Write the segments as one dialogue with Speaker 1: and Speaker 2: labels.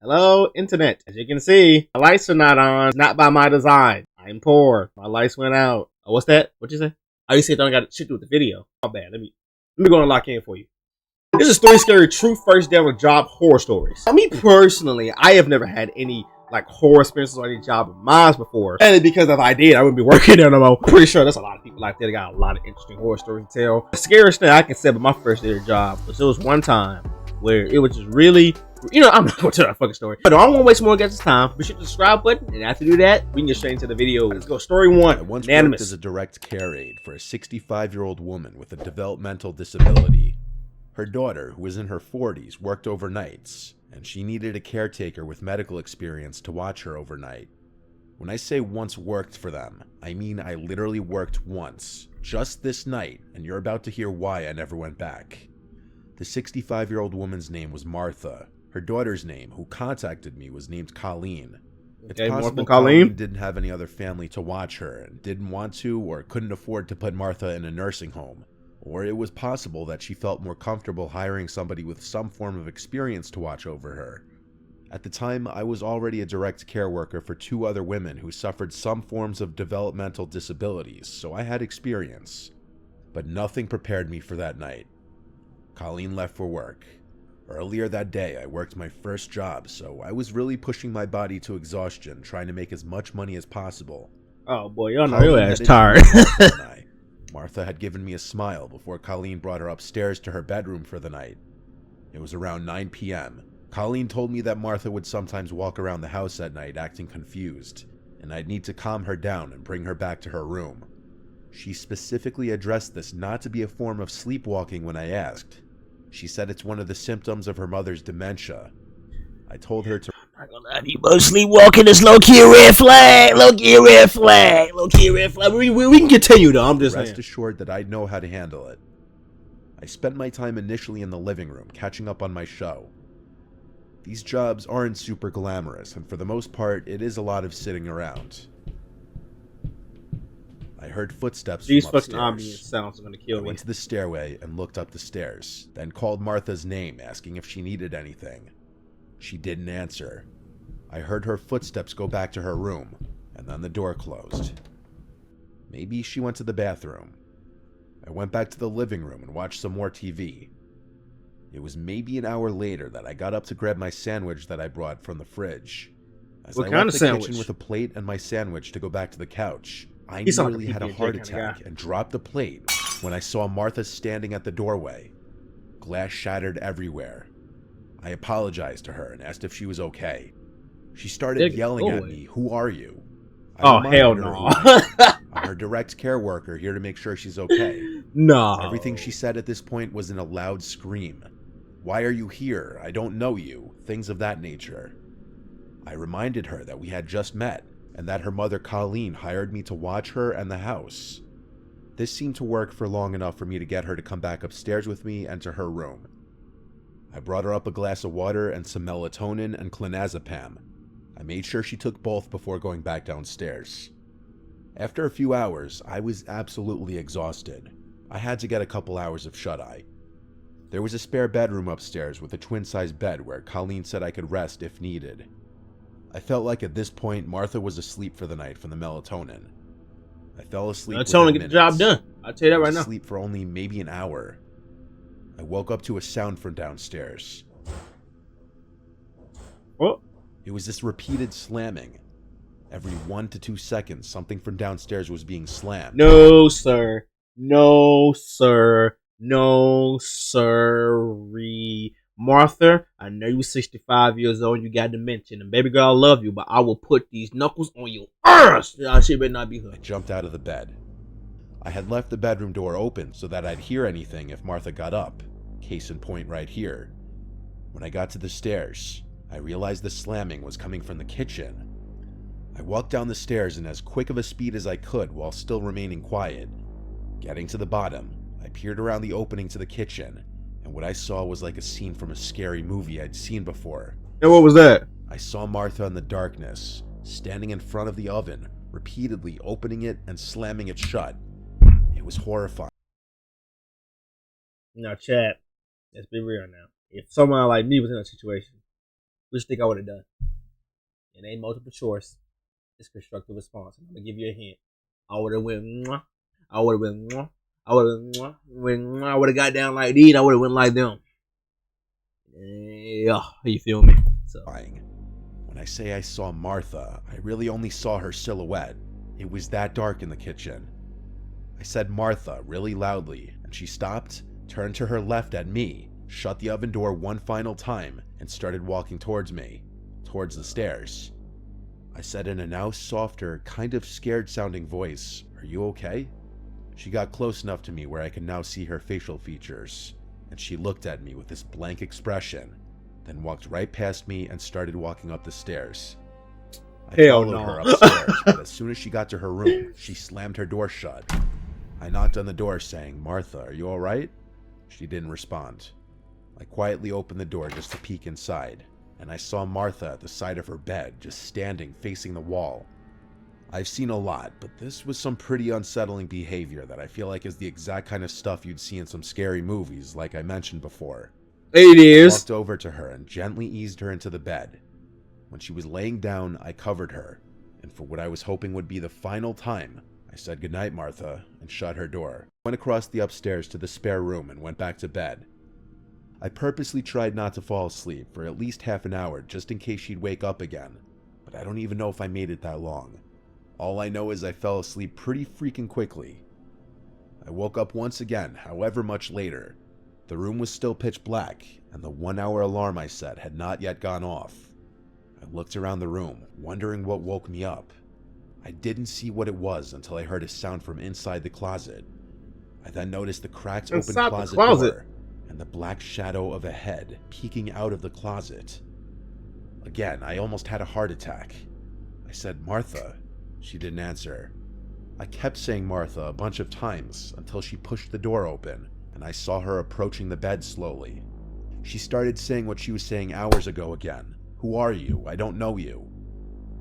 Speaker 1: Hello, internet. As you can see, my lights are not on. It's not by my design. I'm poor. My lights went out. Oh, what's that? What'd you say? Oh, you said don't got shit to do with the video. Oh, bad. Let me go and lock in for you. This is 3 scary true first day on the job horror stories. Now, me personally, I have never had any like horror experiences or any job of mine before. And because if I did, I wouldn't be working there no more. I'm pretty sure there's a lot of people out there that got a lot of interesting horror stories to tell. The scariest thing I can say about my first day of job was there was one time where it was just really, I'm not gonna tell that fucking story. But I don't want to waste more guys' time. Be sure to subscribe button, and after you do that, we can get straight into the video. Let's go. Story one.
Speaker 2: I once worked as a direct care aide for a 65-year-old woman with a developmental disability. Her daughter, who was in her 40s, worked overnights, and she needed a caretaker with medical experience to watch her overnight. When I say once worked for them, I mean I literally worked once, just this night, and you're about to hear why I never went back. The 65-year-old woman's name was Martha. Her daughter's name, who contacted me, was named Colleen. It's possible Colleen didn't have any other family to watch her and didn't want to or couldn't afford to put Martha in a nursing home. Or it was possible that she felt more comfortable hiring somebody with some form of experience to watch over her. At the time, I was already a direct care worker for 2 other women who suffered some forms of developmental disabilities, so I had experience. But nothing prepared me for that night. Colleen left for work. Earlier that day, I worked my first job, so I was really pushing my body to exhaustion, trying to make as much money as possible.
Speaker 1: Oh boy, y'all know your ass tired.
Speaker 2: Martha had given me a smile before Colleen brought her upstairs to her bedroom for the night. It was around 9 p.m. Colleen told me that Martha would sometimes walk around the house at night acting confused, and I'd need to calm her down and bring her back to her room. She specifically addressed this not to be a form of sleepwalking when I asked. She said it's one of the symptoms of her mother's dementia. I told her to...
Speaker 1: I'm not gonna lie to you, but sleepwalking is low-key red flag. Low-key red flag. Low-key red flag. We can continue though, I'm just
Speaker 2: rest assured that I'd know how to handle it. I spent my time initially in the living room, catching up on my show. These jobs aren't super glamorous, and for the most part, it is a lot of sitting around. I heard footsteps
Speaker 1: These
Speaker 2: from upstairs.
Speaker 1: fucking ambience sounds are gonna kill me.
Speaker 2: I went to the stairway and looked up the stairs, then called Martha's name, asking if she needed anything. She didn't answer. I heard her footsteps go back to her room, and then the door closed. Maybe she went to the bathroom. I went back to the living room and watched some more TV. It was maybe an hour later that I got up to grab my sandwich that I brought from the fridge. As I left the kitchen with a plate and my sandwich to go back to the couch, I nearly had a heart attack and dropped the plate when I saw Martha standing at the doorway. Glass shattered everywhere. I apologized to her and asked if she was okay. She started yelling at me, "Who are you?"
Speaker 1: Oh, hell no.
Speaker 2: I'm her direct care worker here to make sure she's okay.
Speaker 1: No.
Speaker 2: Everything she said at this point was in a loud scream. "Why are you here? I don't know you." Things of that nature. I reminded her that we had just met and that her mother Colleen hired me to watch her and the house. This seemed to work for long enough for me to get her to come back upstairs with me and to her room. I brought her up a glass of water and some melatonin and clonazepam. I made sure she took both before going back downstairs. After a few hours, I was absolutely exhausted. I had to get a couple hours of shut-eye. There was a spare bedroom upstairs with a twin-size bed where Colleen said I could rest if needed. I felt like at this point Martha was asleep for the night from the melatonin. I fell asleep.
Speaker 1: Melatonin get the job done. I'll tell you that right now.
Speaker 2: Sleep for only maybe an hour. I woke up to a sound from downstairs.
Speaker 1: What?
Speaker 2: It was this repeated slamming. Every 1 to 2 seconds, something from downstairs was being slammed.
Speaker 1: No, sir. No, sir. No, sirree. Martha, I know you're 65 years old and you got dementia. And baby girl, I love you, but I will put these knuckles on your ass. She better not be hooked.
Speaker 2: I jumped out of the bed. I had left the bedroom door open so that I'd hear anything if Martha got up. Case in point right here. When I got to the stairs, I realized the slamming was coming from the kitchen. I walked down the stairs in as quick of a speed as I could while still remaining quiet. Getting to the bottom, I peered around the opening to the kitchen, and what I saw was like a scene from a scary movie I'd seen before.
Speaker 1: And what was that?
Speaker 2: I saw Martha in the darkness, standing in front of the oven, repeatedly opening it and slamming it shut. It was horrifying.
Speaker 1: Now, chat, let's be real now. If someone like me was in a situation, What you think I would have done? It ain't multiple choice. It's constructive response. I'm gonna give you a hint. I would have went. Mwah. I would have went. Mwah. I would have went. I would have got down like these. I would have went like them. Yeah, you feel me? So.
Speaker 2: When I say I saw Martha, I really only saw her silhouette. It was that dark in the kitchen. I said Martha really loudly, and she stopped, turned to her left at me, shut the oven door one final time, and started walking towards me, towards the stairs. I said in a now softer, kind of scared sounding voice, "Are you okay?" She got close enough to me where I could now see her facial features, and she looked at me with this blank expression, then walked right past me and started walking up the stairs. I followed her upstairs, but as soon as she got to her room, she slammed her door shut. I knocked on the door saying, "Martha, are you alright?" She didn't respond. I quietly opened the door just to peek inside, and I saw Martha at the side of her bed, just standing facing the wall. I've seen a lot, but this was some pretty unsettling behavior that I feel like is the exact kind of stuff you'd see in some scary movies, like I mentioned before.
Speaker 1: It is.
Speaker 2: I walked over to her and gently eased her into the bed. When she was laying down, I covered her, and for what I was hoping would be the final time, I said goodnight, Martha, and shut her door. I went across the upstairs to the spare room and went back to bed. I purposely tried not to fall asleep for at least half an hour just in case she'd wake up again, but I don't even know if I made it that long. All I know is I fell asleep pretty freaking quickly. I woke up once again, however much later. The room was still pitch black, and the 1-hour alarm I set had not yet gone off. I looked around the room, wondering what woke me up. I didn't see what it was until I heard a sound from inside the closet. I then noticed the cracked open closet door and the black shadow of a head peeking out of the closet. Again, I almost had a heart attack. I said, "Martha." She didn't answer. I kept saying Martha a bunch of times until she pushed the door open and I saw her approaching the bed slowly. She started saying what she was saying hours ago again. "Who are you? I don't know you."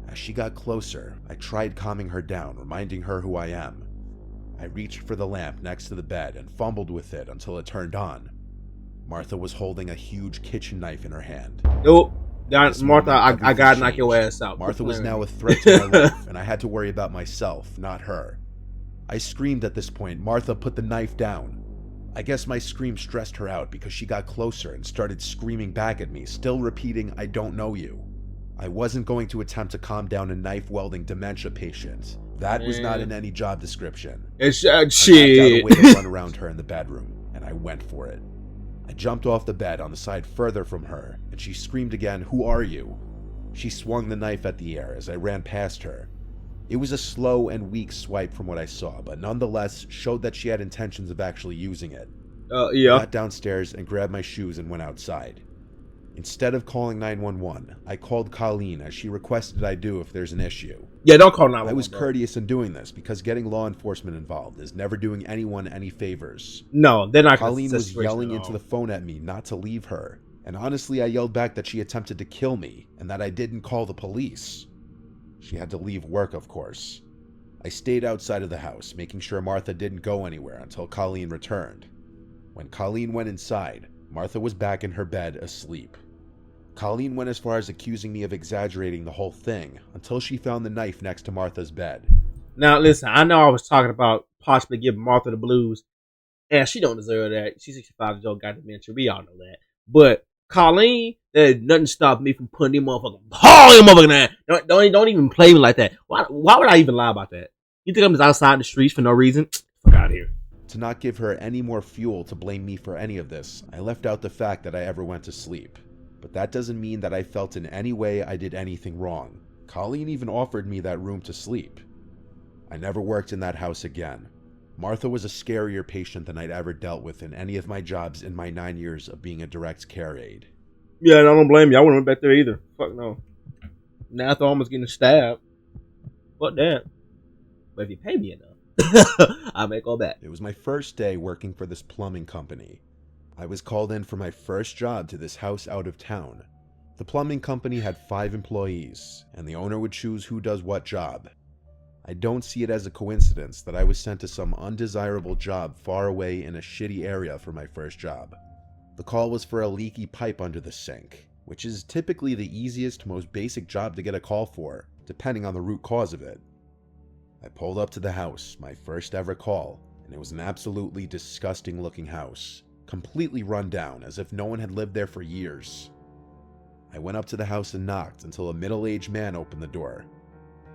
Speaker 2: As she got closer, I tried calming her down, reminding her who I am. I reached for the lamp next to the bed and fumbled with it until it turned on. Martha was holding a huge kitchen knife in her hand.
Speaker 1: Nope. Martha, I gotta knock your ass out.
Speaker 2: Martha was now a threat to my life, and I had to worry about myself, not her. I screamed at this point. Martha put the knife down. I guess my scream stressed her out because she got closer and started screaming back at me, still repeating, "I don't know you." I wasn't going to attempt to calm down a knife-wielding dementia patient. That was not in any job description.
Speaker 1: It's
Speaker 2: shit. I mapped out a way to run around her in the bedroom, and I went for it. I jumped off the bed on the side further from her, and she screamed again, "Who are you?" She swung the knife at the air as I ran past her. It was a slow and weak swipe from what I saw, but nonetheless showed that she had intentions of actually using it.
Speaker 1: Yeah.
Speaker 2: I got downstairs and grabbed my shoes and went outside. Instead of calling 911, I called Colleen as she requested I do if there's an issue.
Speaker 1: Yeah, don't call 911.
Speaker 2: I was courteous in doing this because getting law enforcement involved is never doing anyone any favors.
Speaker 1: No, they're not.
Speaker 2: Colleen was yelling into the phone at me not to leave her, and honestly I yelled back that she attempted to kill me and that I didn't call the police. She had to leave work, of course. I stayed outside of the house, making sure Martha didn't go anywhere until Colleen returned. When Colleen went inside, Martha was back in her bed asleep. Colleen went as far as accusing me of exaggerating the whole thing until she found the knife next to Martha's bed.
Speaker 1: Now, listen, I know I was talking about possibly giving Martha the blues, and she don't deserve that. She's 65 years old, got dementia. We all know that. But Colleen, there's nothing stopping me from putting them motherfuckers. Oh, you motherfucker! Don't even play me like that. Why would I even lie about that? You think I'm just outside in the streets for no reason? Fuck out of here.
Speaker 2: To not give her any more fuel to blame me for any of this, I left out the fact that I ever went to sleep. But that doesn't mean that I felt in any way I did anything wrong. Colleen even offered me that room to sleep. I never worked in that house again. Martha was a scarier patient than I'd ever dealt with in any of my jobs in my 9 years of being a direct care aide.
Speaker 1: Yeah, and I don't blame you. I wouldn't went back there either. Fuck no. Now after almost getting stabbed. Fuck that. But if you pay me enough, I may go back.
Speaker 2: It was my first day working for this plumbing company. I was called in for my first job to this house out of town. The plumbing company had 5 employees, and the owner would choose who does what job. I don't see it as a coincidence that I was sent to some undesirable job far away in a shitty area for my first job. The call was for a leaky pipe under the sink, which is typically the easiest, most basic job to get a call for, depending on the root cause of it. I pulled up to the house, my first ever call, and it was an absolutely disgusting looking house, completely run down as if no one had lived there for years. I went up to the house and knocked until a middle-aged man opened the door.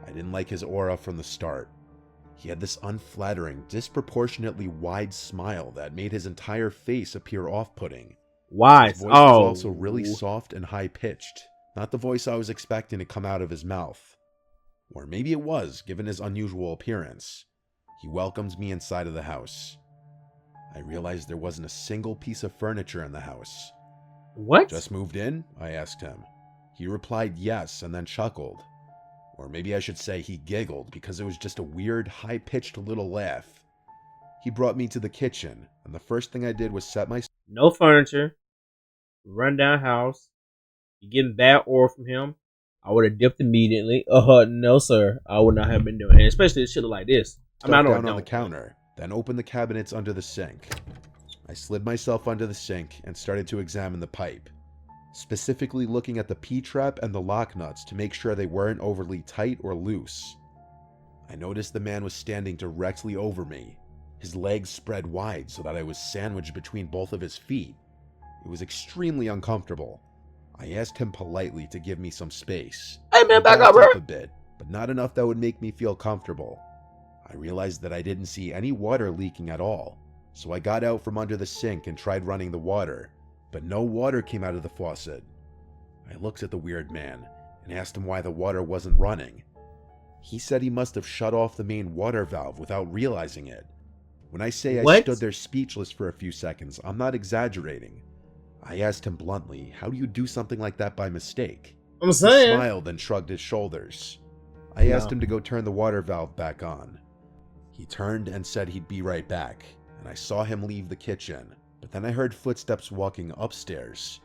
Speaker 2: I didn't like his aura from the start. He had this unflattering, disproportionately wide smile that made his entire face appear off-putting.
Speaker 1: Why?
Speaker 2: His voice was also really soft and high-pitched, not the voice I was expecting to come out of his mouth. Or maybe it was, given his unusual appearance. He welcomed me inside of the house. I realized there wasn't a single piece of furniture in the house.
Speaker 1: What?
Speaker 2: Just moved in? I asked him. He replied yes and then chuckled. Or maybe I should say he giggled because it was just a weird, high-pitched little laugh. He brought me to the kitchen, and the first thing I did was set my...
Speaker 1: No furniture. Rundown house. You getting bad aura from him. I would have dipped immediately. No sir. I would not have been doing it. Especially shit like this.
Speaker 2: Stuff down on the counter, then opened the cabinets under the sink. I slid myself under the sink and started to examine the pipe, specifically looking at the P-trap and the lock nuts to make sure they weren't overly tight or loose. I noticed the man was standing directly over me, his legs spread wide so that I was sandwiched between both of his feet. It was extremely uncomfortable. I asked him politely to give me some space.
Speaker 1: Hey man, back up, bro.
Speaker 2: A bit, but not enough that would make me feel comfortable. I realized that I didn't see any water leaking at all, so I got out from under the sink and tried running the water, but no water came out of the faucet. I looked at the weird man and asked him why the water wasn't running. He said he must have shut off the main water valve without realizing it. When I say I stood there speechless for a few seconds, I'm not exaggerating. I asked him bluntly, how do you do something like that by mistake?
Speaker 1: I'm saying.
Speaker 2: He smiled and shrugged his shoulders. I asked him to go turn the water valve back on. He turned and said he'd be right back, and I saw him leave the kitchen, but then I heard footsteps walking upstairs.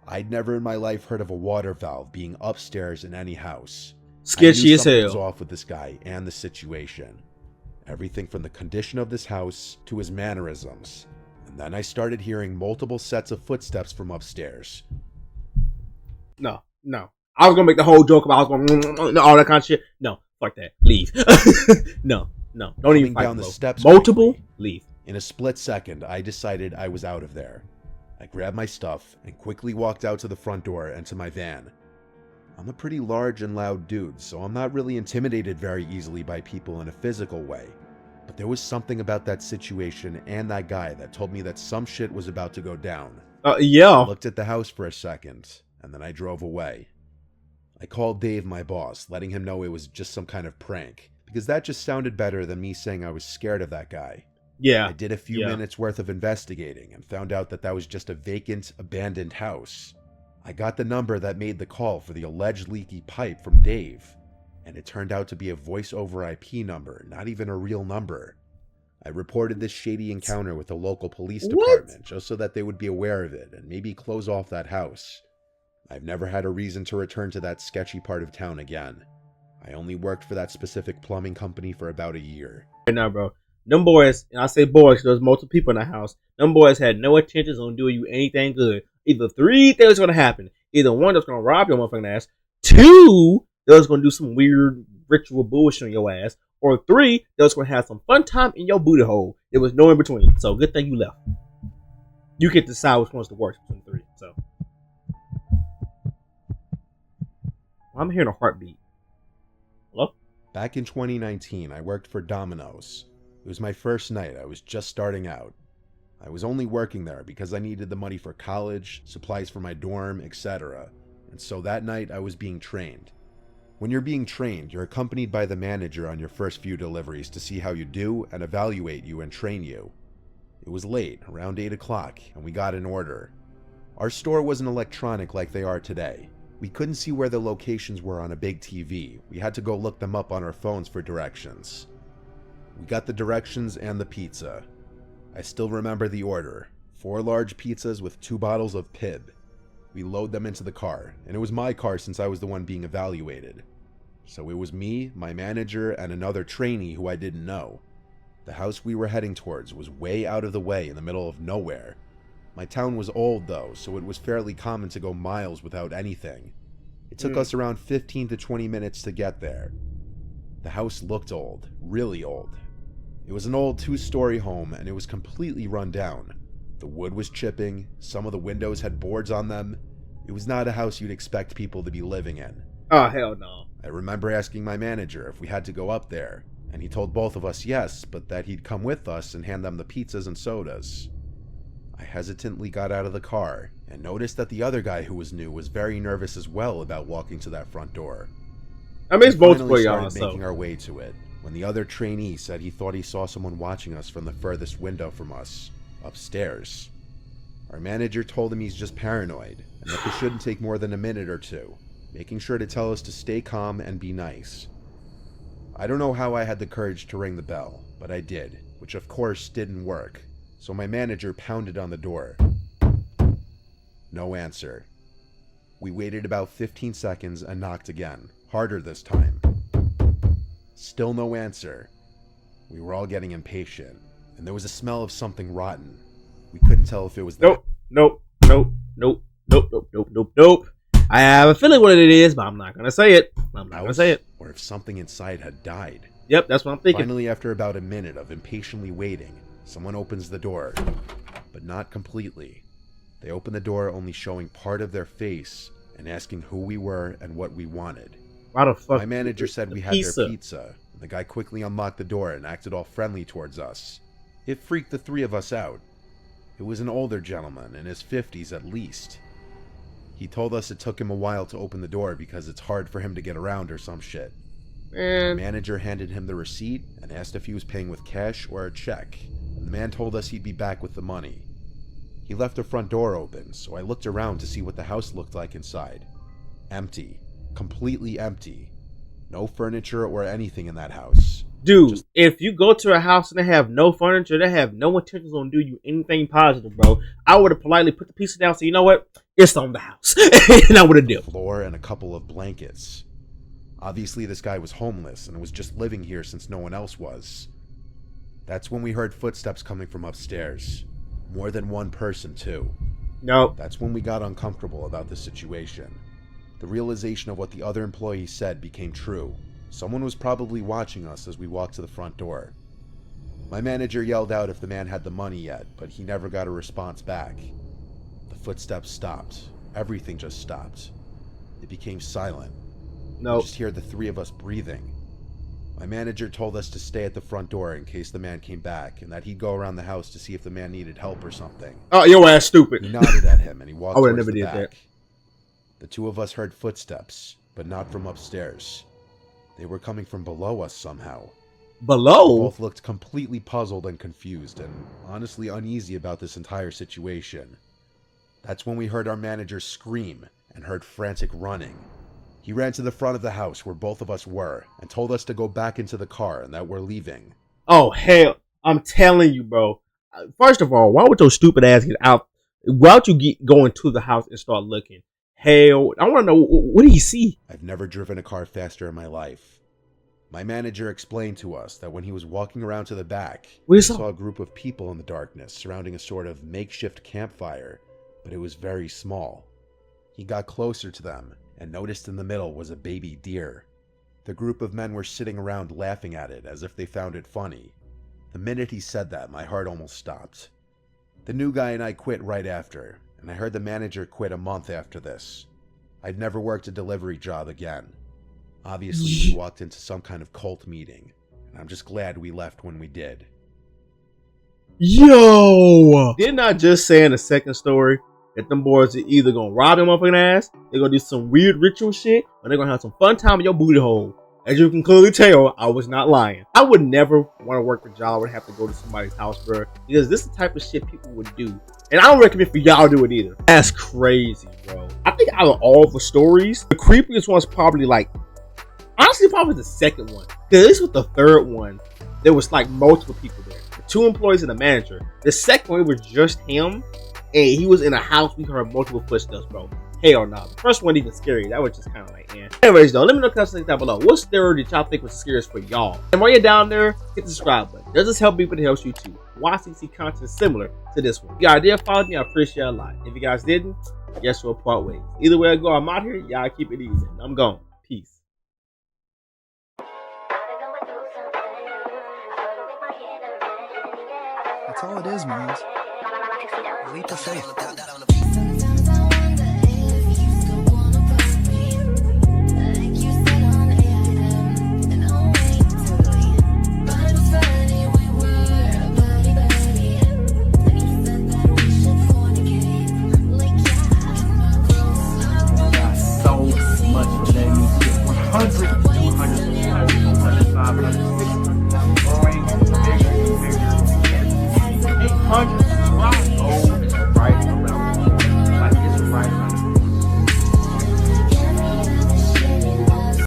Speaker 2: I'd never in my life heard of a water valve being upstairs in any house.
Speaker 1: Sketchy as hell.
Speaker 2: Something was off with this guy and the situation. Everything from the condition of this house to his mannerisms. And then I started hearing multiple sets of footsteps from upstairs.
Speaker 1: No. I was gonna make the whole joke about all that kind of shit. No, fuck that. Leave. No. Don't even fight
Speaker 2: down the steps.
Speaker 1: Multiple. Quickly. Leave.
Speaker 2: In a split second, I decided I was out of there. I grabbed my stuff and quickly walked out to the front door and to my van. I'm a pretty large and loud dude, so I'm not really intimidated very easily by people in a physical way. But there was something about that situation and that guy that told me that some shit was about to go down.
Speaker 1: Yeah.
Speaker 2: I looked at the house for a second, and then I drove away. I called Dave, my boss, letting him know it was just some kind of prank, because that just sounded better than me saying I was scared of that guy.
Speaker 1: Yeah.
Speaker 2: I did a few minutes worth of investigating and found out that was just a vacant, abandoned house. I got the number that made the call for the alleged leaky pipe from Dave, and it turned out to be a voice over IP number, not even a real number. I reported this shady encounter with the local police department just so that they would be aware of it and maybe close off that house. I've never had a reason to return to that sketchy part of town again. I only worked for that specific plumbing company for about a year.
Speaker 1: Right now, bro. Them boys, and I say boys because there's multiple people in the house, them boys had no intentions on doing you anything good. Either 3 things are going to happen. Either 1, that's going to rob your motherfucking ass. 2, they're just going to do some weird ritual bullshit on your ass. Or 3, they're just going to have some fun time in your booty hole. There was no in between. So good thing you left. You get to decide which one's the worst between 3. So I'm hearing a heartbeat. Hello?
Speaker 2: Back in 2019, I worked for Domino's. It was my first night. I was just starting out. I was only working there because I needed the money for college, supplies for my dorm, etc. And so that night I was being trained. When you're being trained, you're accompanied by the manager on your first few deliveries to see how you do and evaluate you and train you. It was late, around 8 o'clock, and we got an order. Our store wasn't electronic like they are today. We couldn't see where the locations were on a big TV. We had to go look them up on our phones for directions. We got the directions and the pizza. I still remember the order. 4 large pizzas with 2 bottles of Pib. We load them into the car, and it was my car since I was the one being evaluated. So it was me, my manager, and another trainee who I didn't know. The house we were heading towards was way out of the way in the middle of nowhere. My town was old though, so it was fairly common to go miles without anything. It took us around 15 to 20 minutes to get there. The house looked old, really old. It was an old 2-story home and it was completely run down. The wood was chipping, some of the windows had boards on them. It was not a house you'd expect people to be living in.
Speaker 1: Oh, hell no.
Speaker 2: I remember asking my manager if we had to go up there, and he told both of us yes, but that he'd come with us and hand them the pizzas and sodas. I hesitantly got out of the car and noticed that the other guy who was new was very nervous as well about walking to that front door.
Speaker 1: I mean, it's both for
Speaker 2: Finally
Speaker 1: y'all,
Speaker 2: started making our way to it when the other trainee said he thought he saw someone watching us from the furthest window from us, upstairs. Our manager told him he's just paranoid and that this shouldn't take more than a minute or two, making sure to tell us to stay calm and be nice. I don't know how I had the courage to ring the bell, but I did, which of course didn't work, so my manager pounded on the door. No answer. We waited about 15 seconds and knocked again, harder this time. Still no answer. We were all getting impatient, and there was a smell of something rotten. We couldn't tell if it was
Speaker 1: Nope. I have a feeling what it is, but I'm not gonna say it.
Speaker 2: or if something inside had died.
Speaker 1: Yep, that's what I'm thinking.
Speaker 2: Finally, after about a minute of impatiently waiting, someone opens the door, but not completely. They open the door only showing part of their face and asking who we were and what we wanted.
Speaker 1: Why the fuck?
Speaker 2: My manager said we had their pizza, and the guy quickly unlocked the door and acted all friendly towards us. It freaked the three of us out. It was an older gentleman, in his 50s at least. He told us it took him a while to open the door because it's hard for him to get around or some shit.
Speaker 1: Man.
Speaker 2: The manager handed him the receipt and asked if he was paying with cash or a check, and the man told us he'd be back with the money. He left the front door open, so I looked around to see what the house looked like inside. Empty. Completely empty. No furniture or anything in that house.
Speaker 1: Dude, if you go to a house and they have no furniture, they have no intentions on doing you anything positive, bro, I would have politely put the piece down, so you know what? It's on the house. And I would have did.
Speaker 2: Floor and a couple of blankets. Obviously, this guy was homeless and was just living here since no one else was. That's when we heard footsteps coming from upstairs. More than one person, too.
Speaker 1: No.
Speaker 2: That's when we got uncomfortable about the situation. The realization of what the other employee said became true. Someone was probably watching us as we walked to the front door. My manager yelled out if the man had the money yet, but he never got a response back. The footsteps stopped. Everything just stopped. It became silent.
Speaker 1: No.
Speaker 2: We just hear the three of us breathing. My manager told us to stay at the front door in case the man came back, and that he'd go around the house to see if the man needed help or something.
Speaker 1: Oh, your ass stupid.
Speaker 2: We nodded at him, and he walked
Speaker 1: I would've
Speaker 2: towards
Speaker 1: never
Speaker 2: the
Speaker 1: did
Speaker 2: back.
Speaker 1: that.
Speaker 2: The two of us heard footsteps, but not from upstairs. They were coming from below us somehow. We
Speaker 1: Below?
Speaker 2: both looked completely puzzled and confused, and honestly uneasy about this entire situation. That's when we heard our manager scream and heard frantic running. He ran to the front of the house where both of us were and told us to go back into the car and that we're leaving.
Speaker 1: Oh, hell. I'm telling you, bro. First of all, why would your stupid ass get out? Why would you go into the house and start looking? Hell, I want to know, what do you see?
Speaker 2: I've never driven a car faster in my life. My manager explained to us that when he was walking around to the back, he saw a group of people in the darkness surrounding a sort of makeshift campfire, but it was very small. He got closer to them and noticed in the middle was a baby deer. The group of men were sitting around laughing at it as if they found it funny. The minute he said that, my heart almost stopped. The new guy and I quit right after, and I heard the manager quit a month after this. I'd never worked a delivery job again. Obviously, we walked into some kind of cult meeting, and I'm just glad we left when we did.
Speaker 1: Yo! Didn't I just say in the second story that them boys are either gonna rob your motherfucking ass, they're gonna do some weird ritual shit, or they're gonna have some fun time in your booty hole? As you can clearly tell, I was not lying. I would never want to work a job. I would have to go to somebody's house, bro, because this is the type of shit people would do. And I don't recommend for y'all to do it either. That's crazy, bro. I think out of all the stories, the creepiest one's probably like, honestly, probably the second one. Because this was the third one. There was like multiple people there. The 2 employees and the manager. The second one was just him. And he was in a house. We heard multiple footsteps, bro. Hell no. The first one even scary. That was just kind of like, eh. Anyways, though, let me know in the comments down below. What story did y'all think was scariest for y'all? And while you're down there, hit the subscribe button. Does this help me, but it helps you too. watch and see content similar to this one. If you guys did follow me, I appreciate it a lot. If you guys didn't, guess we'll part ways. Either way I go, I'm out here. Y'all keep it easy. I'm gone. Peace.
Speaker 3: That's all it is, man. Leap of faith.